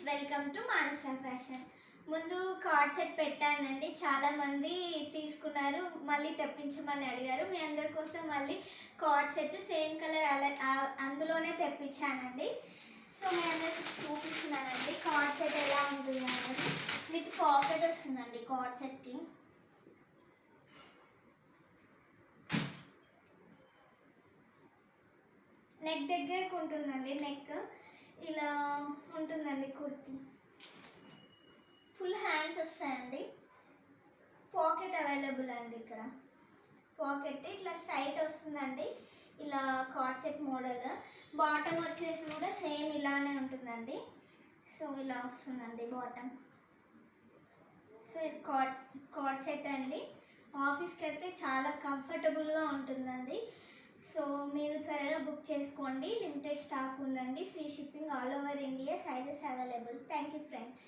Welcome to Manasa fashion. ముందు card set పెట్టానండి, చాలామంది తీసుకున్నారు, మళ్ళీ తెప్పించమని అడిగారు. మీ అందరి కోసం మళ్ళీ కార్డ్ సెట్ సేమ్ కలర్ అందులోనే తెప్పించానండి. సో మీ అందరికి చూపిస్తున్నానండి కార్డ్ సెట్ ఎలా ఉంటుంది అనేది. విత్ పాకెట్ వస్తుందండి కార్డ్ సెట్కి. నెక్ దగ్గరకు ఉంటుందండి, నెక్ ఇలా ఉంటుందండి కుర్తి. ఫుల్ హ్యాండ్స్ వస్తాయండి. పాకెట్ అవైలబుల్ అండి, ఇక్కడ పాకెట్ ఇట్లా స్ట్రైట్ వస్తుందండి. ఇలా కార్డ్ సెట్ మోడల్. బాటమ్ వచ్చేసి కూడా సేమ్ ఇలానే ఉంటుందండి. సో ఇలా వస్తుందండి బాటమ్. సో ఇది కార్డ్ సెట్ అండి. ఆఫీస్కి అయితే చాలా కంఫర్టబుల్గా ఉంటుందండి. సో మీరు త్వరగా బుక్ చేసుకోండి, లిమిటెడ్ స్టాక్ ఉందండి. Free shipping all over India, sizes available. Thank you friends.